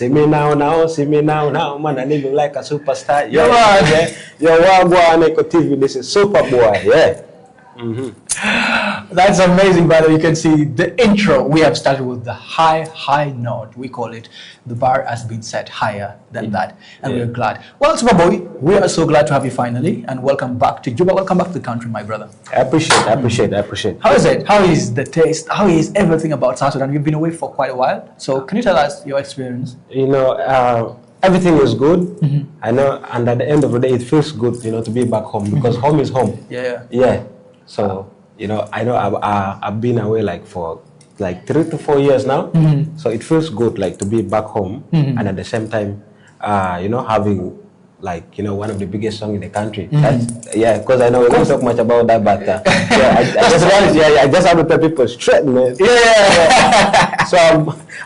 See me now, see me now, man, I living like a superstar. Yo, Eco TV, this is Superbwoy, yeah. That's amazing, brother. You can see the intro. We have started with the high note. We call it. The bar has been set higher than that, and we're glad. Well, Superbwoy, we are so glad to have you finally, and welcome back to Juba. Welcome back to the country, my brother. I appreciate. How is it? How is the taste? How is everything about South Sudan? You've been away for quite a while, so can you tell us your experience? You know, everything is good. I know, and at the end of the day, it feels good, you know, to be back home because home is home. Yeah. So, you know, I know I've been away like for like 3 to 4 years now. So it feels good like to be back home and at the same time, you know, having like, you know, one of the biggest songs in the country. Yeah, because I know we don't talk much about that, but I just have to tell people straight, man. So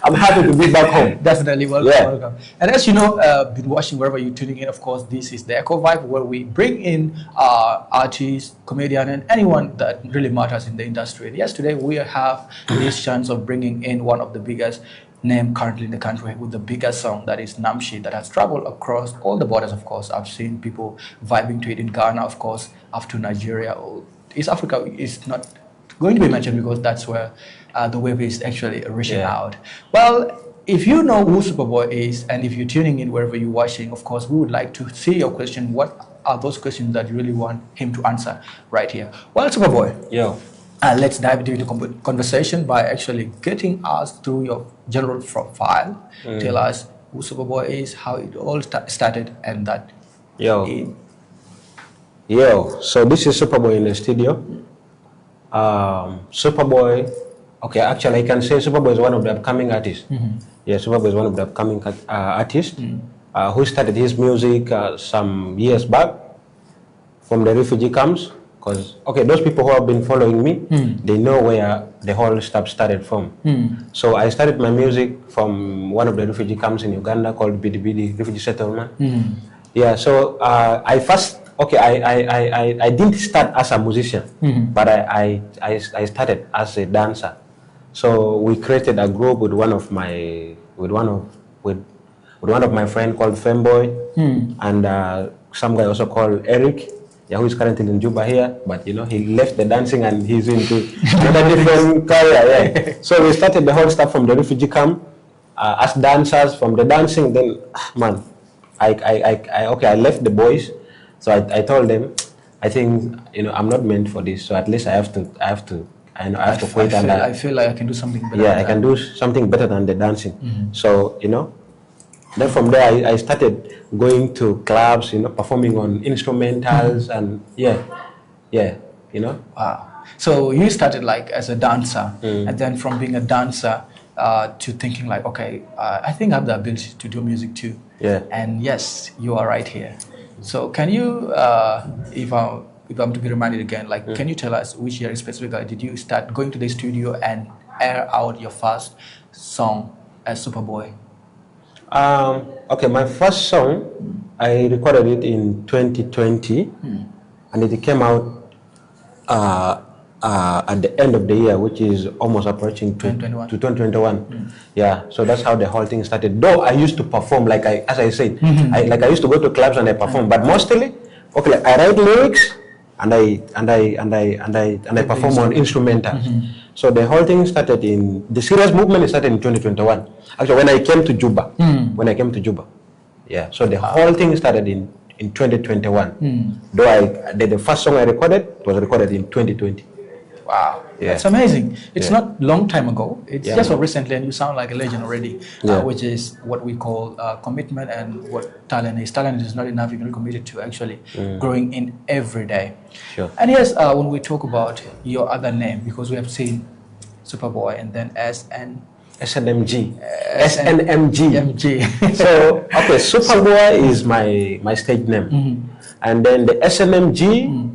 I'm happy to be back home. Definitely, welcome. And as you know, been watching wherever you're tuning in, of course, this is the Echo Vibe, where we bring in artists, comedian, and anyone that really matters in the industry. And yes, today we have this chance of bringing in one of the biggest name currently in the country with the biggest song, that is Namshi, that has traveled across all the borders. Of course, I've seen people vibing to it in Ghana, of course, up to Nigeria. East Africa is not going to be mentioned because that's where the wave is actually reaching out. Well, if you know who Superbwoy is, and if you're tuning in wherever you're watching, of course, we would like to see your question. What are those questions that you really want him to answer right here? Well, Superbwoy, let's dive into the conversation by actually getting us through your general profile. Tell us who Superbwoy is, how it all started, and that. So this is Superbwoy in the studio. Superbwoy, okay, actually I can say Superbwoy is one of the upcoming artists. Yeah, Superbwoy is one of the upcoming artists who started his music some years back from the refugee camps. Because, okay, those people who have been following me, they know where the whole stuff started from. So I started my music from one of the refugee camps in Uganda called Bidibidi Refugee Settlement. Yeah, so I didn't start as a musician, but I started as a dancer. So we created a group with one of my friends called Femboy, and some guy also called Eric. Yeah, who is currently in Juba here, but you know, he left the dancing and he's into another different career. So we started the whole stuff from the refugee camp as dancers. From the dancing, then man, I left the boys. So I told them, I think, you know, I'm not meant for this. So at least I have to quit. I feel like I can do something better. Yeah, I can do something better than the dancing. So you know. Then from there, I started going to clubs, you know, performing on instrumentals, and you know. Wow. So you started like as a dancer, and then from being a dancer to thinking like, okay, I think I have the ability to do music too. Yeah. And yes, you are right here. So can you, if I'm to be reminded again, like, can you tell us which year specifically did you start going to the studio and air out your first song as Superbwoy? Okay, my first song, I recorded it in 2020, and it came out at the end of the year, which is almost approaching to 2021. Yeah, so that's how the whole thing started. Though I used to perform, like as I said, I used to go to clubs and I perform, but mostly, okay, like I write lyrics and I perform on instrumentals. So the whole thing started the serious movement started in 2021. Actually, when I came to Juba, yeah. So the whole thing started in 2021. Though the first song I recorded was recorded in 2020. Wow, that's amazing. It's not long time ago. It's just so recently, and you sound like a legend already, which is what we call commitment and what talent is. Talent is not enough if you're committed to actually growing in every day. Sure. And yes, when we talk about your other name, because we have seen Superbwoy and then SNMG. So okay, Superbwoy is my stage name, and then the SNMG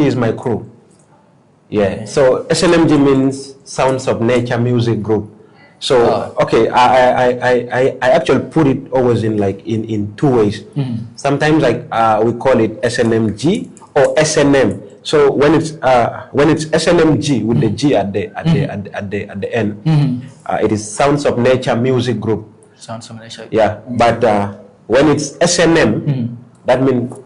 is my crew. Yeah. So SNMG means Sounds of Nature Music Group. So okay, I actually put it always in two ways. Sometimes we call it SNMG or SNM. So when it's SNMG with the G at the end, it is Sounds of Nature Music Group. Sound simulation. Yeah, but when it's SNM, that means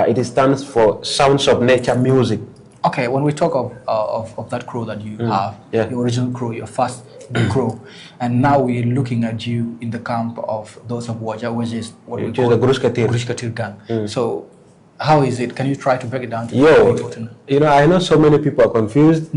it stands for Sounds of Nature Music. Okay, when we talk of that crew that you have, your original crew, your first crew, and now we're looking at you in the camp of those of Waja, which is what we call the Gurushkatir gang. So, how is it? Can you try to break it down? I know so many people are confused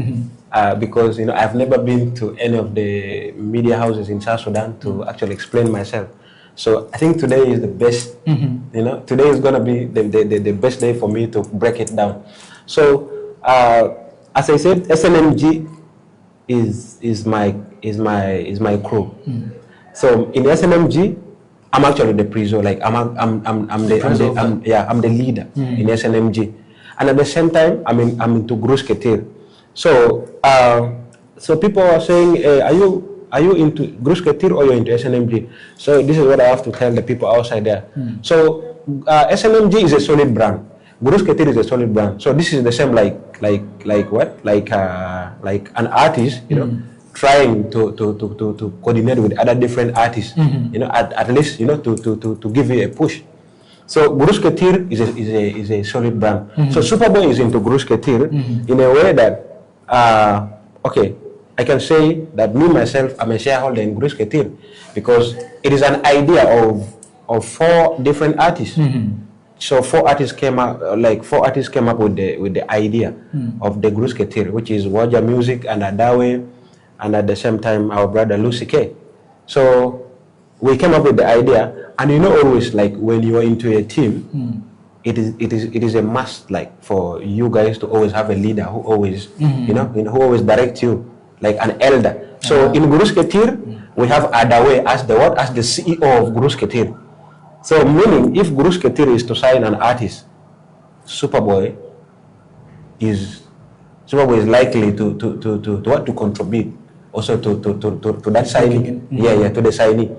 because I've never been to any of the media houses in South Sudan to actually explain myself. So I think today is the best. Today is gonna be the best day for me to break it down. So as I said, SNMG is my crew. So in SNMG, I'm actually the priso. Like I'm the leader in SNMG, and at the same time I'm into Gurushkatir. So so people are saying, are you into Gurushkatir or you're into SNMG? So this is what I have to tell the people outside there. So SNMG is a solid brand. Gurushkatir is a solid brand. So this is the same like an artist, trying to coordinate with other different artists, at least to give you a push. So Gurushkatir is a solid brand. So Superbwoy is into Gurushkatir in a way that okay, I can say that me myself, I'm a shareholder in Gurushkatir because it is an idea of 4 different artists. So 4 artists came up with the idea of the Gurushkatir, which is Waja Music and Adawe, and at the same time our brother Lucy K. So we came up with the idea, and always like when you are into a team, it is a must like for you guys to always have a leader who always who always directs you, like an elder. So in Gurushkatir we have Adawe as the CEO of Gurushkatir. So meaning if Gurushkatir is to sign an artist, Superbwoy is likely to contribute also to that signing. To the signee.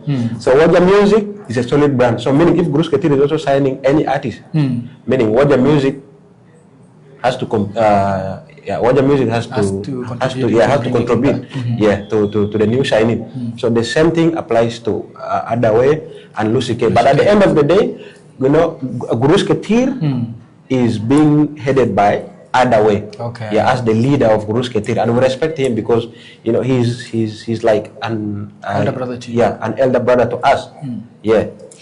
So Waja Music is a solid brand. So meaning if Gurushkatir is also signing any artist, meaning Waja Music has to Waja Music has to contribute to the new signing. So the same thing applies to Adawe and Lucy K. But at the end of the day, Gurushkatir is being headed by Adawe, as the leader of Gurushkatir, and we respect him because he's like an elder brother to you. An elder brother to us.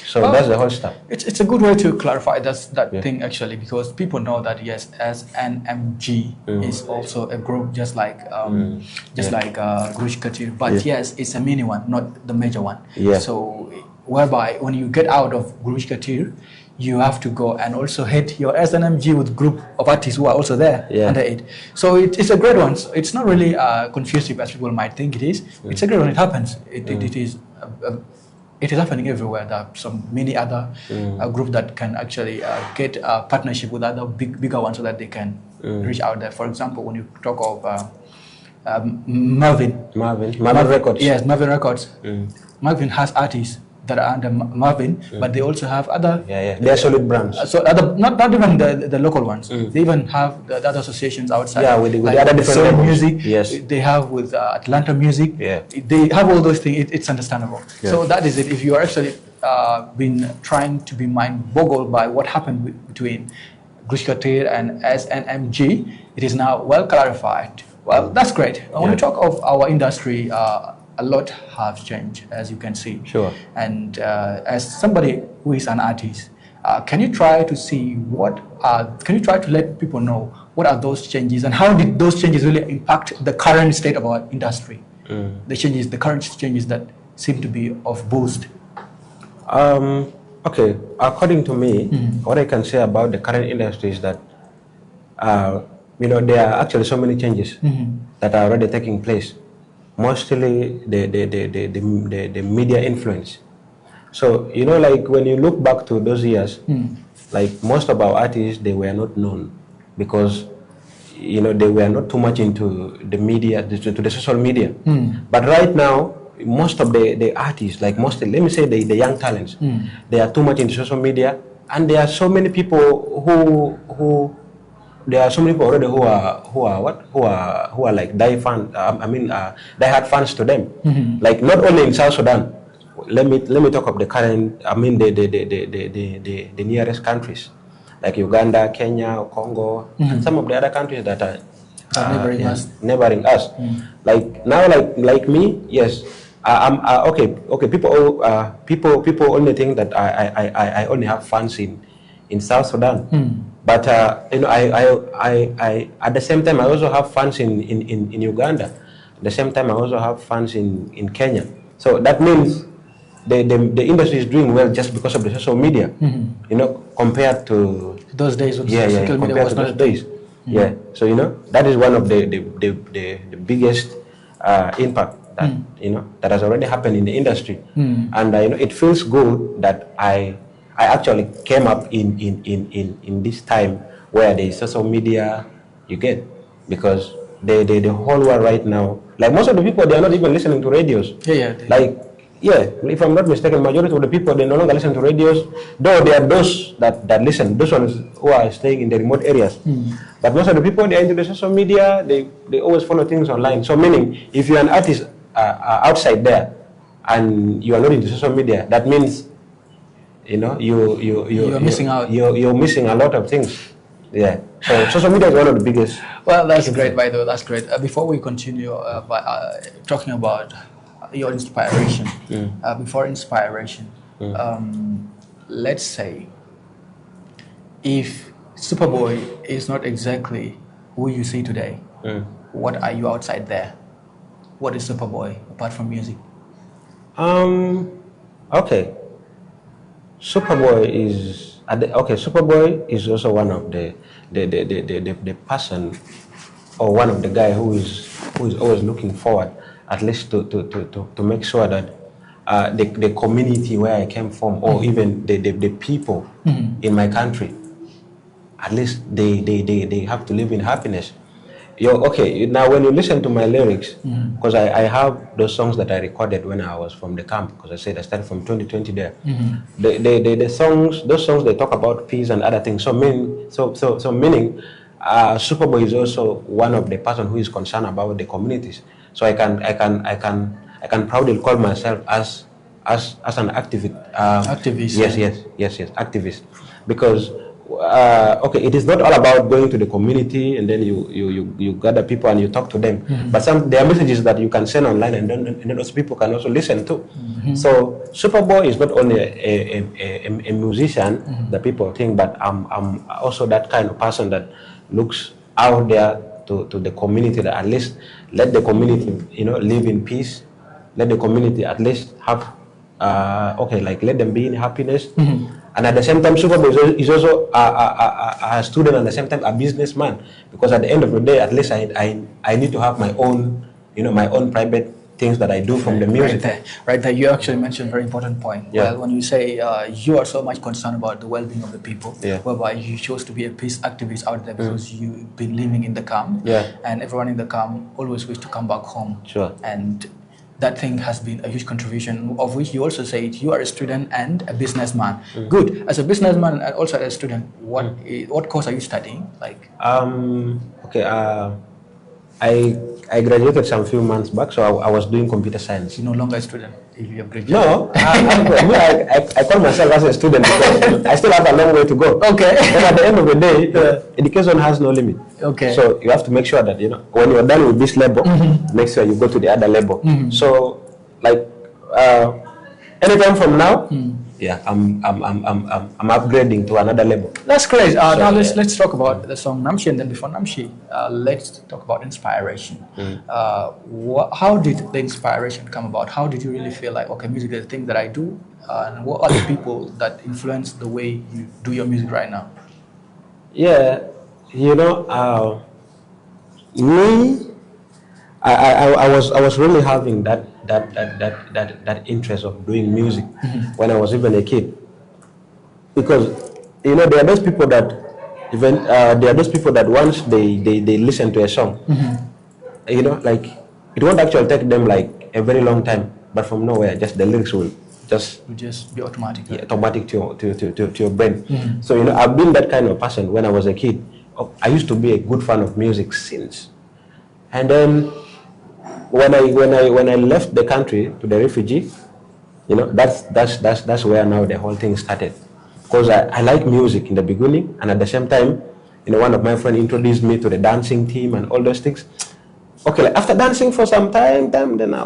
So that's the whole stuff. It's a good way to clarify that thing actually, because people know that yes, SNMG is also a group just like Gurushkatir, but yes, it's a mini one, not the major one. So whereby when you get out of Gurushkatir, you have to go and also hit your SNMG with group of artists who are also there under it. So it's a great one. So it's not really confusing as people might think it is. It's a great one. It happens. It is happening everywhere. There are many other groups that can actually get a partnership with other bigger ones so that they can reach out there. For example, when you talk of Marvin Records. Yes, Marvin Records. Marvin has artists that are under Marvin, but they also have other. They are solid brands. So not even the local ones. They even have the other associations outside. With the other different music. Yes. They have with Atlanta Music. They have all those things. It's understandable. So that is it. If you are actually been trying to be mind-boggled by what happened between Gurushkatir and SNMG, it is now well clarified. Well, that's great. When we talk of our industry, a lot has changed, as you can see. And as somebody who is an artist, can you try to see can you try to let people know what are those changes and how did those changes really impact the current state of our industry? The current changes that seem to be of boost. Okay, according to me, what I can say about the current industry is that there are actually so many changes that are already taking place. Mostly the media influence. So like when you look back to those years, like most of our artists, they were not known because they were not too much into the media, to the social media. But right now, most of the artists, like let me say the young talents, they are too much into social media, and there are so many people there are so many people already who are like die hard fans to them. Like not only in South Sudan, let me talk of the current. I mean the nearest countries, like Uganda, Kenya, Congo, and some of the other countries that are neighboring us. Like now, like me, yes. I'm okay. People only think that I only have fans in South Sudan, but you know, I at the same time I also have fans in Uganda. At the same time I also have fans in Kenya. So that means the industry is doing well just because of the social media. You know, compared to those days when social media was not those days. Yeah. So you know, that is one of the biggest impact that you know that has already happened in the industry, and you know, it feels good that I actually came up in this time where the social media you get, because the whole world right now, like most of the people, they are not even listening to radios. If I'm not mistaken, majority of the people, they no longer listen to radios, though there are those that listen, those ones who are staying in the remote areas. But most of the people, they are into the social media, they always follow things online. So meaning, if you're an artist outside there, and you are not into social media, that means, you know, you're missing out. You're missing a lot of things. Yeah. So social media is one of the biggest. Well, that's great, by the way. That's great. Before we continue talking about your inspiration, before inspiration, let's say if Superbwoy is not exactly who you see today, what are you outside there? What is Superbwoy apart from music? Okay. Superbwoy is also one of the person, or one of the guy who is always looking forward, at least to make sure that the community where I came from, or even the people in my country, at least they have to live in happiness. Now when you listen to my lyrics, because I have those songs that I recorded when I was from the camp, because I said I started from 2020 there. Those songs, they talk about peace and other things. So meaning Superbwoy is also one of the person who is concerned about the communities. So I can proudly call myself as an activist. Activist. Yes, activist, because it is not all about going to the community and then you gather people and you talk to them, but there are messages that you can send online, and then those people can also listen to. So Superbwoy is not only a musician that people think, but I'm also that kind of person that looks out there to the community, that at least let the community, you know, live in peace. Let the community at least have let them be in happiness. And at the same time, Superbwoy is also a student, and at the same time a businessman, because at the end of the day, at least I need to have my own, you know, my own private things that I do from the music. Right there, you actually mentioned a very important point. Well, when you say you are so much concerned about the well-being of the people, whereby you chose to be a peace activist out there because you've been living in the camp, and everyone in the camp always wish to come back home. And that thing has been a huge contribution, of which you also say you are a student and a businessman. Good. As a businessman and also as a student, what course are you studying? Like, I graduated some few months back, so I was doing computer science. You're no longer a student if you have graduated. No, I call myself as a student because I still have a long way to go. Okay. But at the end of the day, education has no limit. Okay. So you have to make sure that, you know, when you're done with this level, make sure you go to the other level. So, like, anytime from now, I'm upgrading to another level. That's great. Now let's talk about the song Namshi, and then before Namshi, let's talk about inspiration. How did the inspiration come about? How did you really feel like, okay, music is the thing that I do, and what are the people that influence the way you do your music right now? Yeah, you know, I was really having that interest of doing music when I was even a kid, because, you know, there are those people that once they listen to a song, you know, like, it won't actually take them like a very long time, but from nowhere, just the lyrics will just be automatic. Automatic to your brain. So, you know, I've been that kind of person when I was a kid. I used to be a good fan of music since, and then when I left the country to the refugee, you know, that's where now the whole thing started. Because I like music in the beginning, and at the same time, you know, one of my friends introduced me to the dancing team and all those things. Okay, like after dancing for some time, then I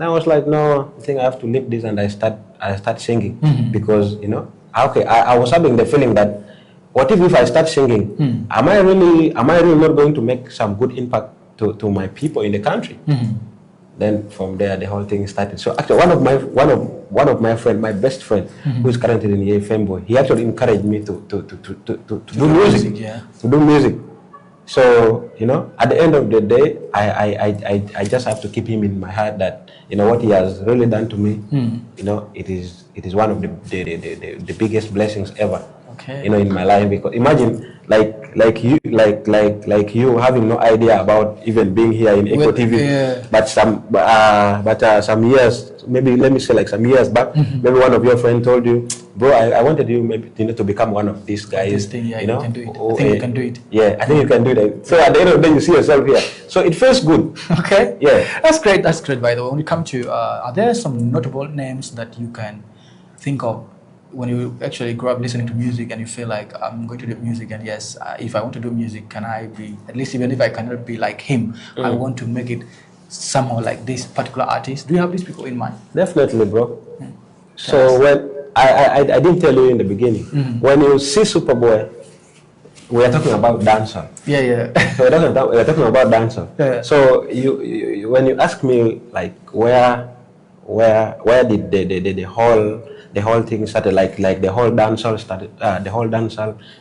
was like, no, I think I have to leave this, and I start singing because, you know, I was having the feeling that, what if I start singing? Am I really not going to make some good impact to my people in the country? Then from there the whole thing started. So actually one of my friend, my best friend, who is currently in SNMG, he actually encouraged me to do music. To do music. So, you know, at the end of the day, I just have to keep him in my heart that, you know, what he has really done to me, you know, it is one of the biggest blessings ever. Okay. You know, in my life, because imagine like you having no idea about even being here in Eco TV, but some years, maybe let me say like some years back, maybe one of your friends told you, bro, I wanted you maybe, you know, to become one of these guys. This thing, yeah, you know, can do it. I think you can do it. Yeah, I think you can do that. So at the end of the day, you see yourself here. So it feels good. Okay. Yeah. That's great. That's great. By the way, when you come to, are there some notable names that you can think of when you actually grow up listening to music and you feel like, I'm going to do music, and yes, if I want to do music, can I be, at least even if I cannot be like him, I want to make it somehow like this particular artist. Do you have these people in mind? Definitely, bro. So when I didn't tell you in the beginning, when you see Superbwoy, we are talking about dancer. Yeah. So we're talking about dancer. Yeah. So you when you ask me like where did the whole thing started, like the whole dancehall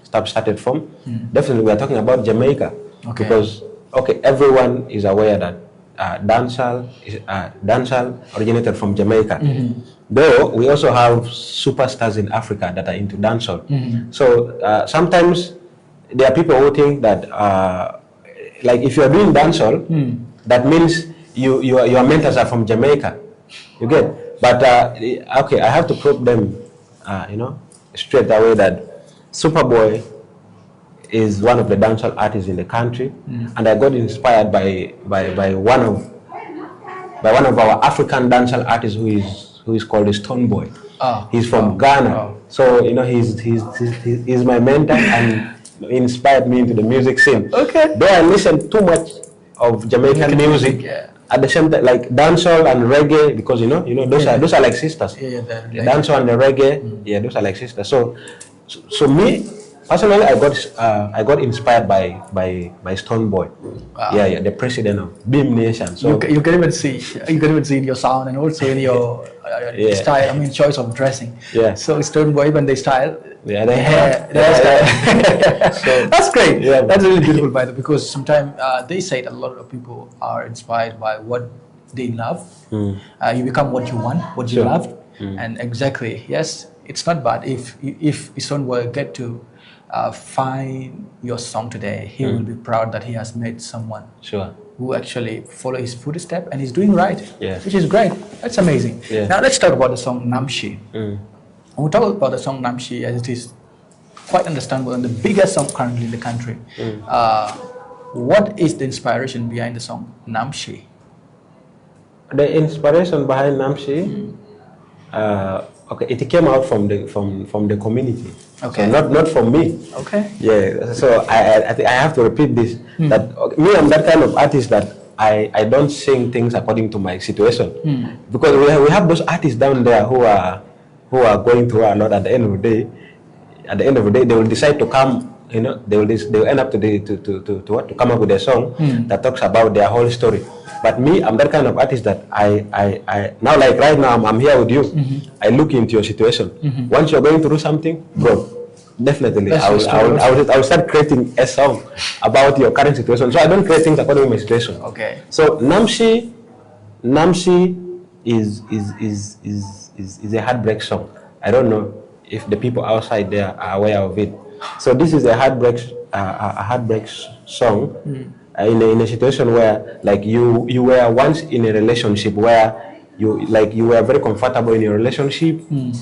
stuff started from, definitely we are talking about Jamaica. Okay. Because everyone is aware that dancehall originated from Jamaica. Though we also have superstars in Africa that are into dancehall. So sometimes there are people who think that like if you are doing dancehall, that means your mentors are from Jamaica. You get? But okay, I have to prove them, you know, straight away that Superbwoy is one of the dancehall artists in the country, and I got inspired by one of our African dancehall artists who is called Stonebwoy. He's from Ghana, so you know he's my mentor and inspired me into the music scene. Okay. Though I listen too much of Jamaican music. At the same time, like dancehall and reggae, because you know those are like sisters. The dancehall and the reggae, those are like sisters. So me personally, I got inspired by Stonebwoy. Wow. Yeah, the president of Beam Nation. So you can even see in your sound and also in your style. I mean, choice of dressing. Yeah. So Stonebwoy, even the style. Yeah, the hair. So, that's great. Yeah, that's really beautiful, by the way, because sometimes they say that a lot of people are inspired by what they love. You become what you want, what you love, and exactly, yes, it's not bad if Stonebwoy get to find your song today. He will be proud that he has made someone who actually follow his footsteps and he's doing right, which is great. That's amazing. Now let's talk about the song Namshi. When we talk about the song Namshi, as it is quite understandable and the biggest song currently in the country, what is the inspiration behind the song Namshi? The inspiration behind Namshi, it came out from the community. Okay. So not from me. Okay. Yeah. So I think I have to repeat this. That me, I'm that kind of artist that I don't sing things according to my situation, because we have those artists down there who are going through a lot. At the end of the day, they will decide to come. You know, they will end up to come up with a song that talks about their whole story. But me, I'm that kind of artist that I now, like right now, I'm here with you. I look into your situation. Once you're going through something, bro, definitely I will start creating a song about your current situation. So I don't create things according to my situation. Okay. So Namshi is a heartbreak song. I don't know if the people outside there are aware of it. So this is a heartbreak song in a situation where, like, you were once in a relationship where you were very comfortable in your relationship, and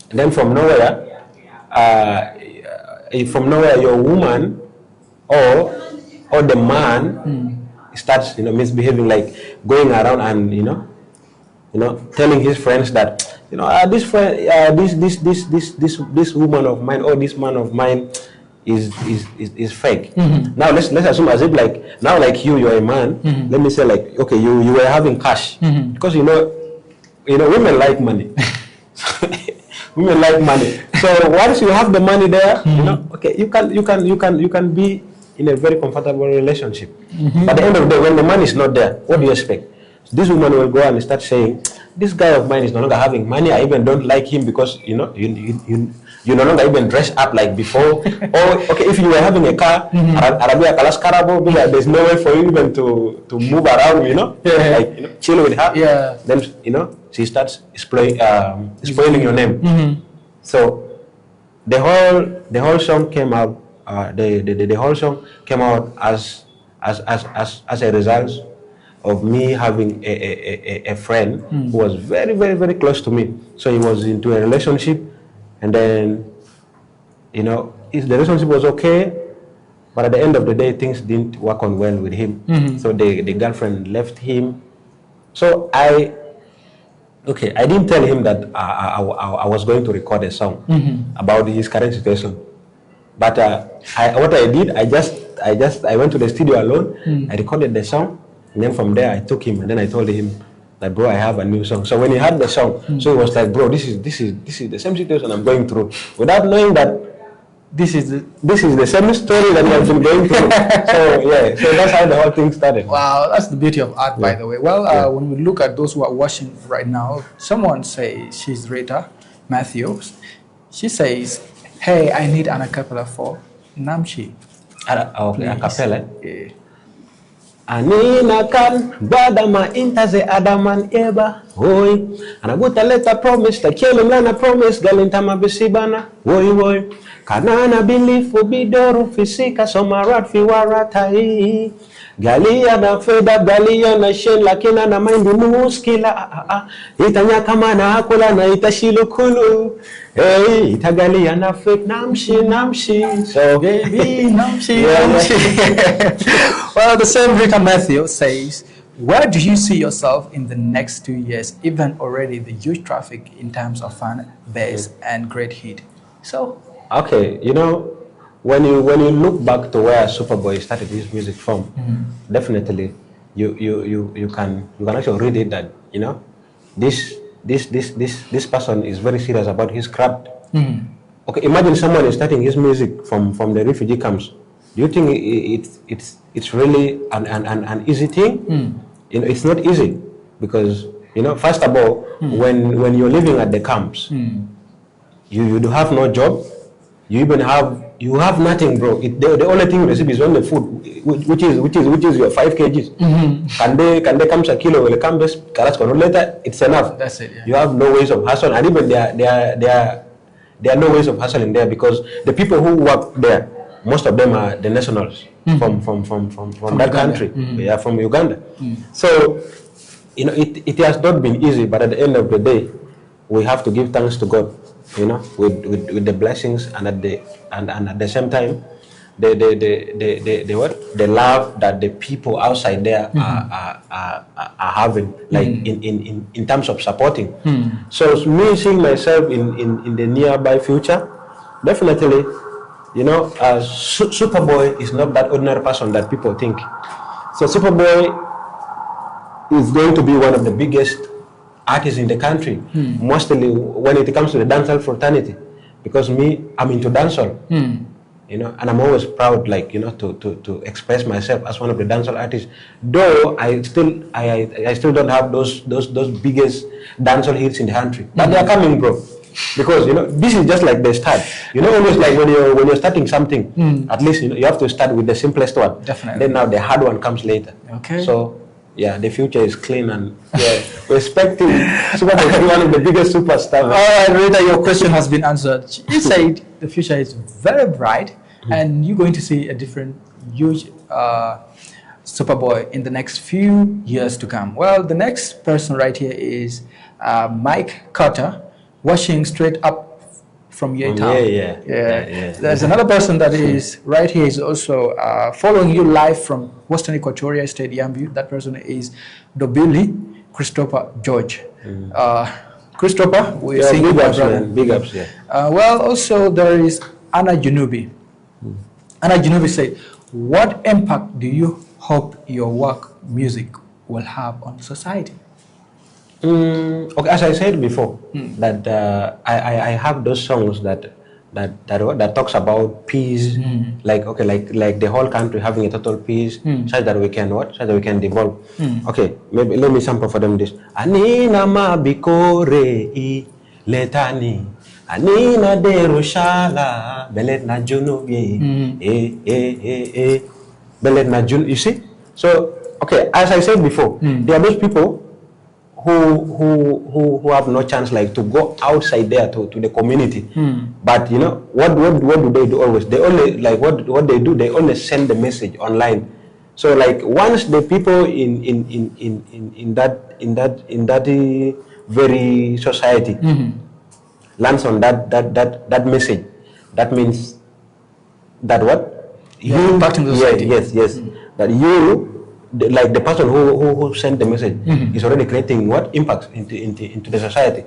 then from nowhere your woman or the man starts misbehaving, like going around and telling his friends that you know, this friend, this woman of mine or this man of mine is fake. Now let's assume as if like now like you're a man. Let me say like okay, you were having cash because you know women like money. Women like money. So once you have the money there, you know, okay, you can be in a very comfortable relationship. But at the end of the day, when the money is not there, what do you expect? So this woman will go and start saying, this guy of mine is no longer having money. I even don't like him because you know you no longer even dress up like before. Or okay, if you were having a car, there's no way for you even to move around, you know, like you know, chill with her. Yeah. Then you know she starts spoiling your name. So the whole song came out. The whole song came out as a result of me having a friend who was very, very, very close to me. So he was into a relationship, and then, you know, the relationship was okay, but at the end of the day, things didn't work on well with him. So the girlfriend left him. So I didn't tell him that I was going to record a song about his current situation. But what I did, I went to the studio alone. I recorded the song. And then from there, I took him and then I told him that, bro, I have a new song. So when he heard the song, so he was like, bro, this is the same situation I'm going through, without knowing that this is the same story that I've been going through. So yeah, so that's how the whole thing started. Wow, that's the beauty of art, by the way. Well, when we look at those who are watching right now, someone says she's Rita Matthews. She says, hey, I need an acapella for Namshi. Okay, acapella. Yeah. Anina kan badama intaze adaman eba oi anaguta leta promise like yele mlana promise galintama bisibana oi kanana bilifu bidoru fisika somarat fi waratai galia na feda galia na shen lakina na mind muskila itanya kama na akula na itashilukulu hey itagalia na fake namshi so baby namshi. Well, the same Rita Matthew says, where do you see yourself in the next 2 years, even already the huge traffic in terms of fan base and great hit? So okay, you know, when you look back to where Superbwoy started his music from, definitely you can actually read it that, you know, this person is very serious about his craft. Okay, imagine someone is starting his music from the refugee camps. Do you think it's really an easy thing? You know, it's not easy because, you know, first of all, when you're living at the camps, you do have no job. You have nothing, bro. The only thing you receive is only food, which is your 5 kgs. Can they come a kilo? Will come this later? It's enough. That's it. Yeah. You have no ways of hustle, and even there are no ways of hustling there because the people who work there, most of them are the nationals from that country. They are from Uganda. So, you know, it has not been easy, but at the end of the day, we have to give thanks to God, you know, with the blessings and at the same time, the love that the people outside there are having, like in terms of supporting. So me seeing myself in the nearby future, definitely. You know, Superbwoy is not that ordinary person that people think. So Superbwoy is going to be one of the biggest artists in the country, mostly when it comes to the dancehall fraternity. Because I'm into dancehall, you know, and I'm always proud, like, you know, to express myself as one of the dancehall artists. Though I still don't have those biggest dancehall hits in the country, but they are coming, bro. Because, you know, this is just like the start. You know, always like when you're starting something, at least, you know, you have to start with the simplest one. Definitely. Then now the hard one comes later. Okay. So yeah, the future is clean, and we're expecting Superbwoy to be one of the biggest superstars. All right, Rita, your question has been answered. You said the future is very bright, and you're going to see a different, huge Superbwoy in the next few years to come. Well, the next person right here is Mike Carter, watching straight up from your town. There's another person that is right here is also following you live from Western Equatoria Stadium View. That person is Dobili Christopher George. Christopher, we see big ups, man. Big ups, yeah. Well, also there is Anna Junubi. Anna Junubi said, what impact do you hope your work, music, will have on society? Okay, as I said before, that I have those songs that talks about peace, like the whole country having a total peace, such that we can develop. Okay, maybe let me sample for them this. Anina ma bikore I letani, anina de roshala belet na junubi, belet na jun. You see, so okay, as I said before, there are those people who have no chance like to go outside there to the community. But you know what do they do always? They only like what they do, they only send the message online. So like once the people in that very society lands on that message, that means that what you impacting the society. Yes. That you, like the person who sent the message is already creating what impact into the society.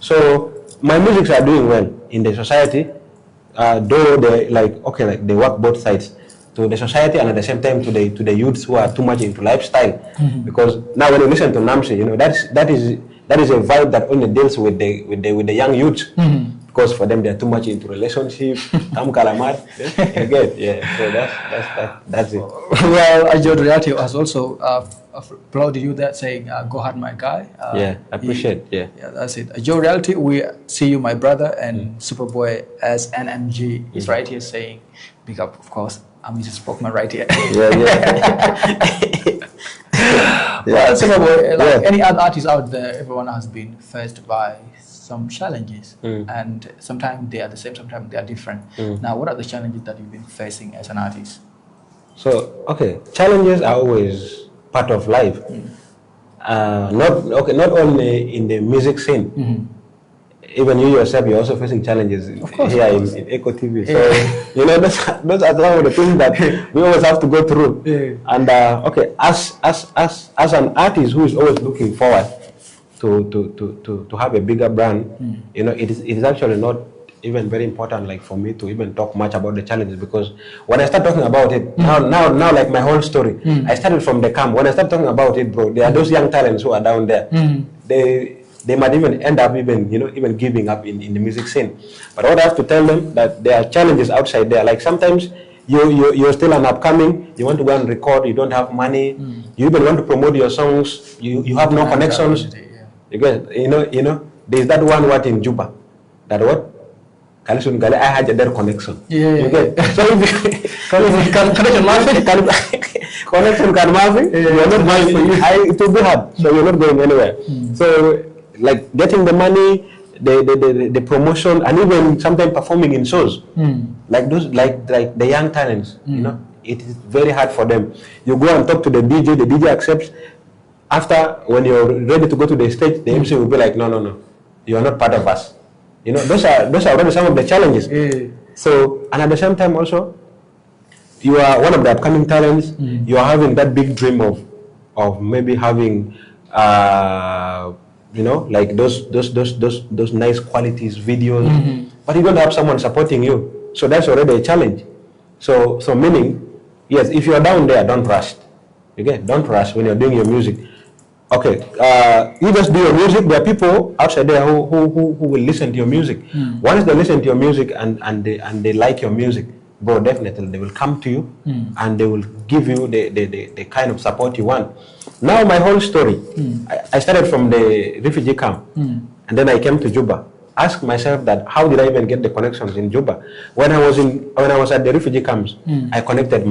So my musics are doing well in the society, though they like they work both sides, to the society and at the same time to the youths who are too much into lifestyle. Because now when you listen to Namsi, you know that is a vibe that only deals with the young youths. Because for them they are too much into relationship, kalamat, so that's it. Well, Ajo Reality has also applauded you that saying, go hard my guy. I appreciate, yeah, that's it. Ajo Reality, we see you my brother, and Superbwoy SNMG is right here saying, big up, of course, I'm Mrs. Spokesman right here. Well, Superbwoy, like any other artist out there, everyone has been faced by some challenges, and sometimes they are the same, sometimes they are different. Now, what are the challenges that you've been facing as an artist? So, okay, challenges are always part of life. Not only in the music scene. Even you yourself, you're also facing challenges here in Echo TV. So, you know, those are some of the things that we always have to go through. And okay, as an artist who is always looking forward to have a bigger brand, you know, it is actually not even very important like for me to even talk much about the challenges, because when I start talking about it now like my whole story, I started from the camp. When I start talking about it, bro, there are those young talents who are down there. They might even end up even giving up in the music scene. But what I have to tell them, that there are challenges outside there. Like sometimes you're still an upcoming, you want to go and record, you don't have money, you even want to promote your songs, you have no connections. You get, you know, there's that one word in Juba, that what? I had their connection. You get, so if connection can matter, you're not going for you. It will be hard, so you're not going anywhere. So like getting the money, the promotion, and even sometimes performing in shows, like the young talents, you know, it is very hard for them. You go and talk to the DJ accepts. After, when you're ready to go to the stage, the MC will be like, no, you are not part of us. You know, those are already some of the challenges. So, and at the same time also, you are one of the upcoming talents. You are having that big dream of maybe having, you know, like those nice qualities videos, but you don't have someone supporting you. So that's already a challenge. So meaning, yes, if you are down there, don't rush. Okay, don't rush when you're doing your music. Okay, you just do your music. There are people outside there who will listen to your music. Once they listen to your music and they like your music, bro, definitely they will come to you and they will give you the kind of support you want. Now my whole story, I started from the refugee camp, and then I came to Juba. Ask myself that how did I even get the connections in Juba? When I was at the refugee camps, I connected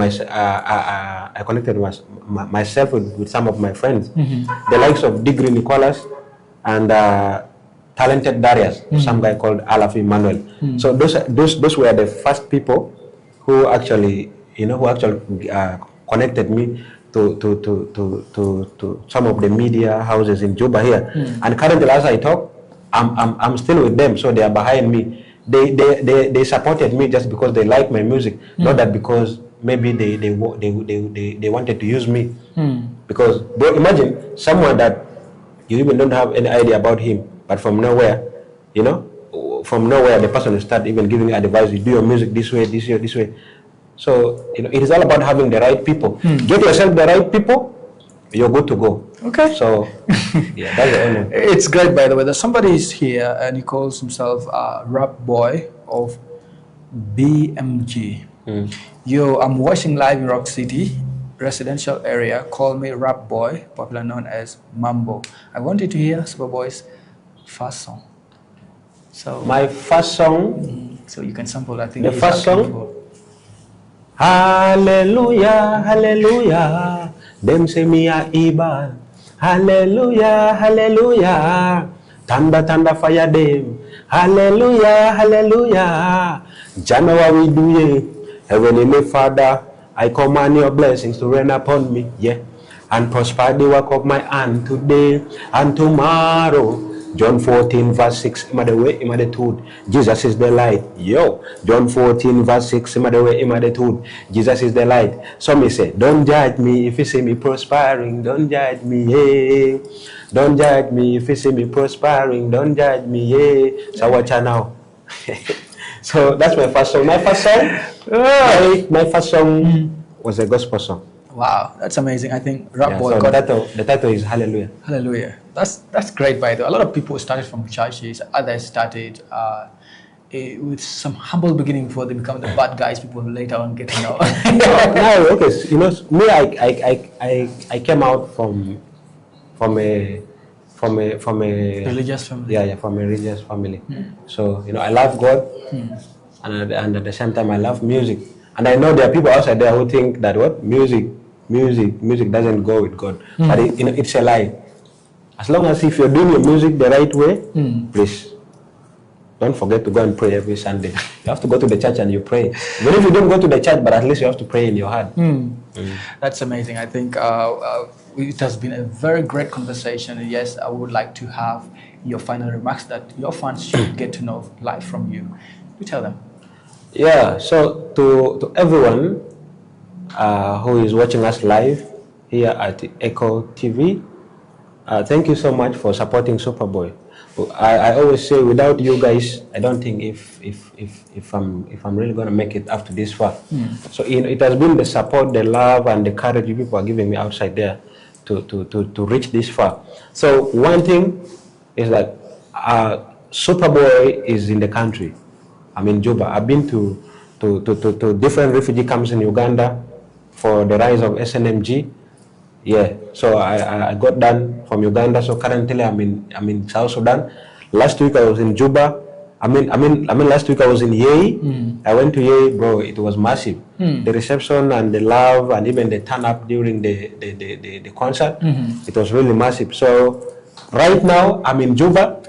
myself with some of my friends, the likes of Degree Nicholas and Talented Darius, some guy called Alafi Manuel. So those were the first people who actually connected me to some of the media houses in Juba here. And currently, as I talk, I'm still with them, so they are behind me. They supported me just because they like my music, not that because maybe they wanted to use me. Because, bro, imagine someone that you even don't have any idea about him, but from nowhere, you know, from nowhere, the person will start even giving advice. You do your music this way, this way, this way. So, you know, it is all about having the right people. Get yourself the right people, you're good to go. Okay. So, yeah, that's the honor. It's great, by the way. There's somebody is here and he calls himself Rap Boy of BMG. Yo, I'm watching live in Rock City, residential area. Call me Rap Boy, popular known as Mambo. I wanted to hear Superbwoy's first song. So my first song. So you can sample. I think the first song. Hallelujah, hallelujah. Them say me a ibal. Hallelujah, hallelujah. Thunder, thunder, fire them. Hallelujah, hallelujah. January do ye. Heavenly Father, I command your blessings to rain upon me, yeah, and prosper the work of my hand today and tomorrow. John 14 verse 6, ima the way, ima the truth. Jesus is the light. Yo, John 14 verse 6, ima the way, ima the truth. Jesus is the light. Some may say, don't judge me if you see me prospering. Don't judge me, yeah. Don't judge me if you see me prospering. Don't judge me, yeah. So watch out now. So that's my first song. My first song was a gospel song. Wow, that's amazing. I think Rap Boy so the title is Hallelujah. Hallelujah. That's great, by the way. A lot of people started from churches. Others started with some humble beginning before they become the bad guys. People later on get to know. No, okay. You know, me, I came out from a religious family. Yeah, from a religious family. So, you know, I love God, and at the same time I love music. And I know there are people outside there who think that what music doesn't go with God, but you know, it's a lie. As long as if you're doing your music the right way, please don't forget to go and pray every Sunday. You have to go to the church and you pray. Even if you don't go to the church, but at least you have to pray in your heart. That's amazing. I think it has been a very great conversation. Yes, I would like to have your final remarks that your fans should get to know live from you. You tell them. Yeah, so to everyone who is watching us live here at Echo TV, thank you so much for supporting Superbwoy. I always say, without you guys, I don't think if I'm really gonna make it up to this far. So it has been the support, the love, and the courage you people are giving me outside there to reach this far. So one thing is that Superbwoy is in the country. I'm in Juba. I've been to different refugee camps in Uganda for the rise of SNMG. Yeah, so I got done from Uganda. So currently I'm in South Sudan. Last week I was in Juba. Last week I was in Yei. I went to Yei, bro. It was massive. The reception and the love and even the turn up during the concert. It was really massive. So right now I'm in Juba,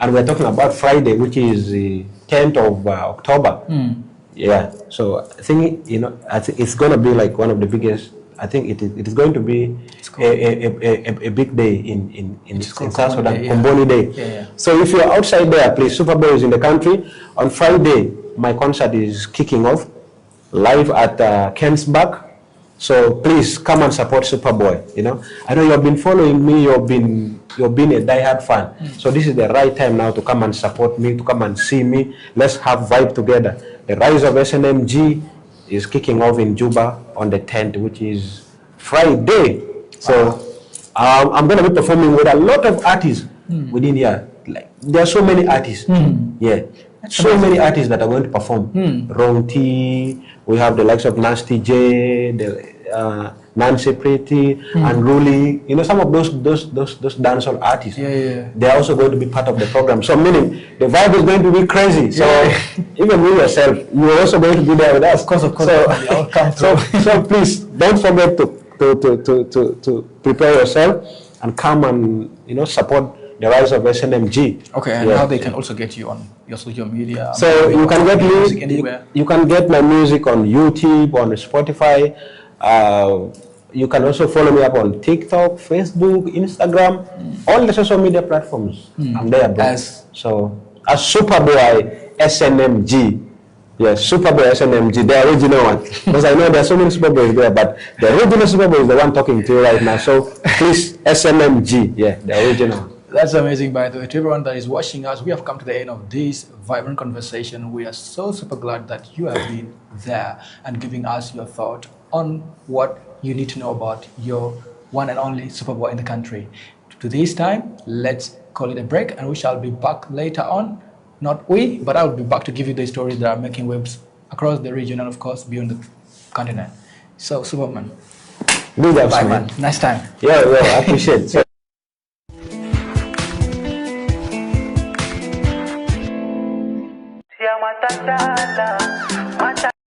and we're talking about Friday, which is the 10th of October. Yeah, so I think, you know, it's going to be like one of the biggest. I think it is going to be a big day in South Sudan, Komboni Day. Yeah. So if you're outside there, please, Superbwoy is in the country. On Friday, my concert is kicking off live at Kensback. So please come and support Superbwoy. You know, I know you have been following me. You've been a diehard fan. So this is the right time now to come and support me, to come and see me. Let's have vibe together. The rise of SNMG is kicking off in Juba on the 10th, which is Friday. So I'm going to be performing with a lot of artists within here. Like, there are so many artists. Yeah. So many artists that are going to perform. Rong T, we have the likes of Nasty J, Nancy Pretty, and Ruli. You know, some of those dancehall artists. They are also going to be part of the program. So meaning the vibe is going to be crazy. So even you yourself, you are also going to be there with us. Of course. So please don't forget to prepare yourself and come and, you know, support the rise of SNMG. Okay, and how they can also get you on your social media? So you can get music anywhere. You can get my music on YouTube, on Spotify. You can also follow me up on TikTok, Facebook, Instagram, all the social media platforms. I'm there, bro. So as Superbwoy SNMG. Yes, Superbwoy SNMG, the original one. Because I know there are so many Superbwoys there, but the original Superbwoy is the one talking to you right now. So please, SNMG, yeah, the original one. That's amazing, by the way. To everyone that is watching us, we have come to the end of this vibrant conversation. We are so super glad that you have been there and giving us your thought on what you need to know about your one and only Superbwoy in the country. To this time, let's call it a break, and we shall be back later on. Not we, but I will be back to give you the stories that are making waves across the region and, of course, beyond the continent. So, Superman. Big ups, Bye, man. Nice time. Yeah, I appreciate it.